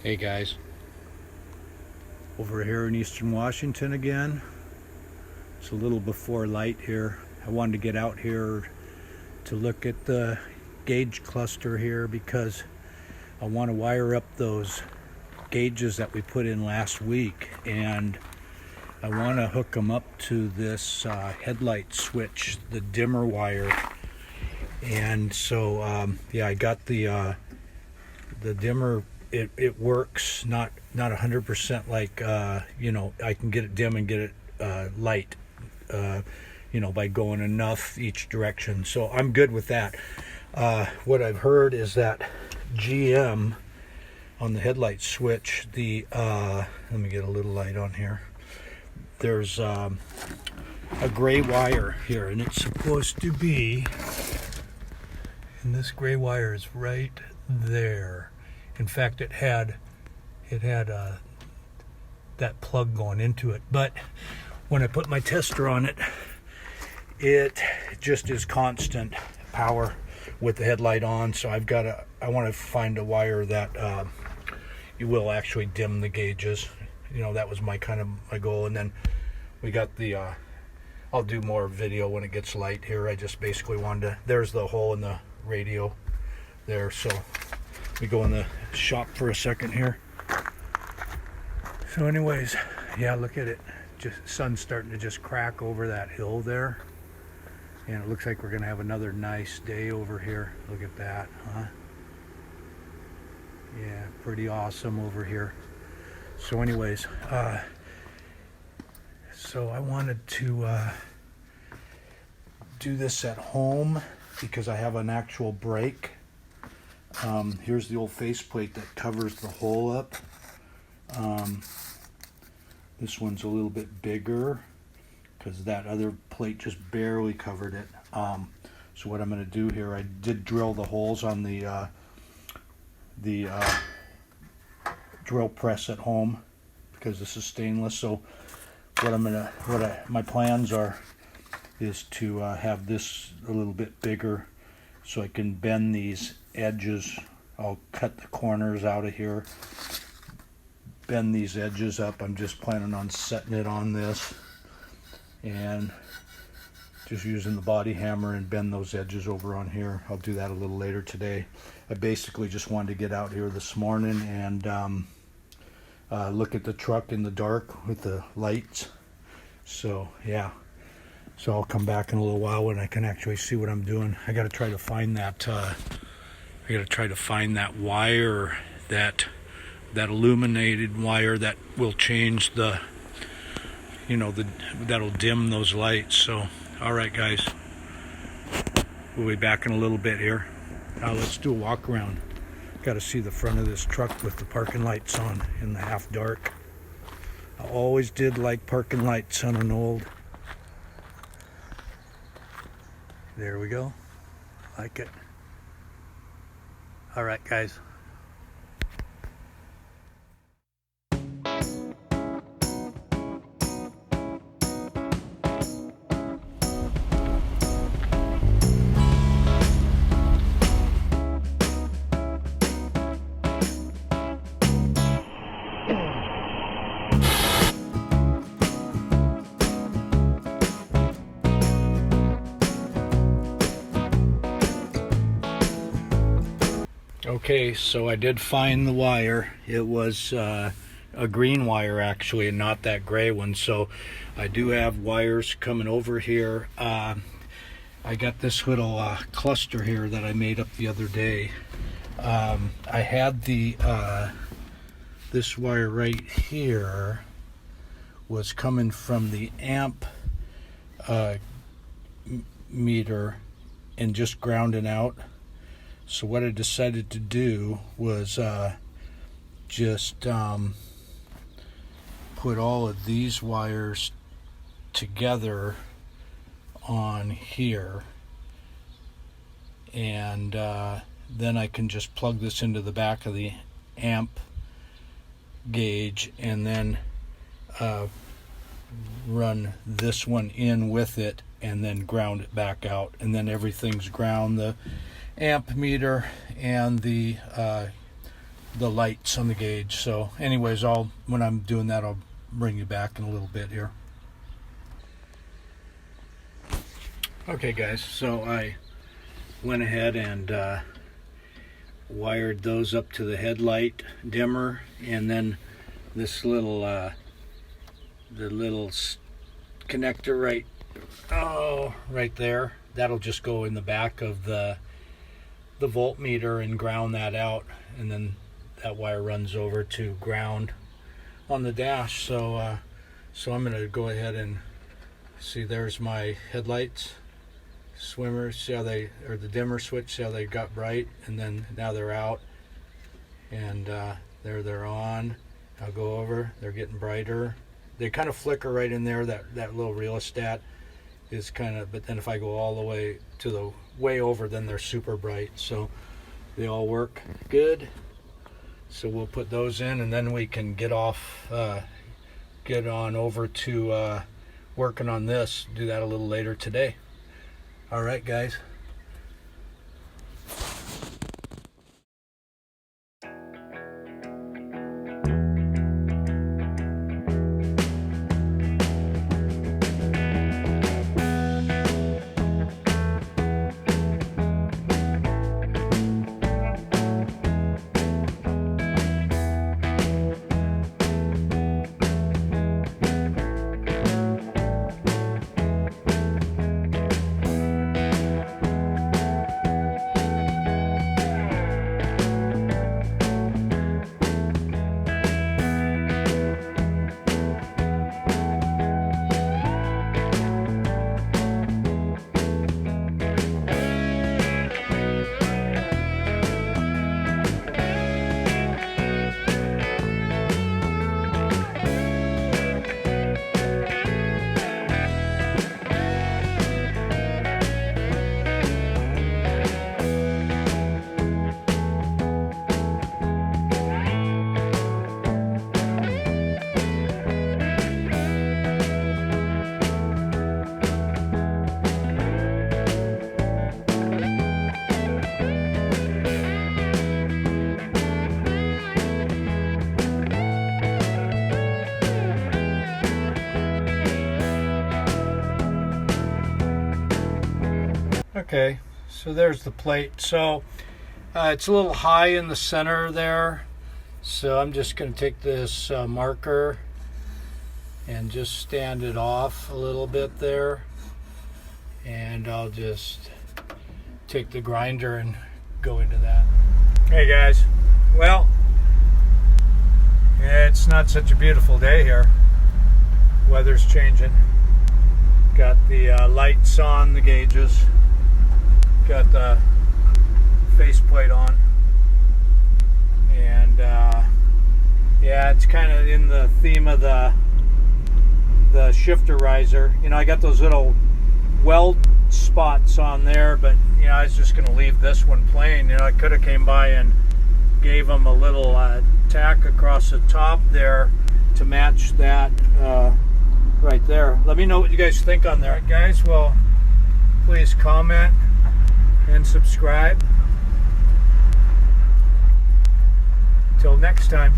Hey guys, over here in Eastern Washington again. It's a little before light here. I wanted to get out here to look at the gauge cluster here because I want to wire up those gauges that we put in last week, and I want to hook them up to this headlight switch, the dimmer wire. And so yeah, I got the dimmer. It works, not 100% like you know, I can get it dim and get it light, you know, by going enough each direction. So I'm good with that. What I've heard is that GM on the headlight switch, let me get a little light on here. There's a gray wire here, and it's supposed to be, and this gray wire is right there. In fact, it had that plug going into it, but when I put my tester on it, it just is constant power with the headlight on. So I want to find a wire that you will actually dim the gauges. You know, that was my goal. And then we got the I'll do more video when it gets light here. I just basically wanted to, there's the hole in the radio there. So we go in the shop for a second here. So anyways, yeah, look at it. Just sun's starting to just crack over that hill there. And it looks like we're gonna have another nice day over here. Look at that, huh? Yeah, pretty awesome over here. So anyways, so I wanted to do this at home because I have an actual brake. Here's the old faceplate that covers the hole up. This one's a little bit bigger because that other plate just barely covered it. So what I'm going to do here, I did drill the holes on the drill press at home because this is stainless. So my plans is to have this a little bit bigger so I can bend these edges. I'll cut the corners out of here, bend these edges up. I'm just planning on setting it on this and just using the body hammer and bend those edges over on here. I'll do that a little later today. I basically just wanted to get out here this morning and look at the truck in the dark with the lights. So yeah, so I'll come back in a little while when I can actually see what I'm doing. I got to try to find that wire, that illuminated wire that will change the, you know, that'll dim those lights. So all right guys, we'll be back in a little bit here. Now let's do a walk around. Got to see the front of this truck with the parking lights on in the half dark. I always did like parking lights on an old. There we go. Like it. All right, guys. Okay, so I did find the wire. It was a green wire actually, and not that gray one. So I do have wires coming over here. I got this little cluster here that I made up the other day. I had this wire right here was coming from the amp meter and just grounding out. So what I decided to do was just put all of these wires together on here, and then I can just plug this into the back of the amp gauge and then run this one in with it and then ground it back out, and then everything's ground. The amp meter and the the lights on the gauge. So anyways, when I'm doing that, I'll bring you back in a little bit here. Okay guys, so I went ahead and wired those up to the headlight dimmer, and then this little the little connector right there, that'll just go in the back of the voltmeter and ground that out, and then that wire runs over to ground on the dash. So I'm going to go ahead and see, there's my headlights, swimmer, see how they, or the dimmer switch, see how they got bright, and then now they're out, and there they're on. I'll go over, they're getting brighter. They kind of flicker right in there, that little rheostat is kind of, but then if I go all the way to the way over, then they're super bright. So they all work good. So we'll put those in, and then we can get on over to working on this. Do that a little later today. All right, guys. Okay, so there's the plate. So it's a little high in the center there, so I'm just going to take this marker and just stand it off a little bit there, and I'll just take the grinder and go into that. Hey guys, well, it's not such a beautiful day here. Weather's changing. Got the lights on the gauges. Got the faceplate on, and yeah, it's kind of in the theme of the shifter riser. You know, I got those little weld spots on there, but you know, I was just going to leave this one plain. You know, I could have came by and gave them a little tack across the top there to match that right there. Let me know what you guys think on there. All right, guys, well, please comment and subscribe. Till next time.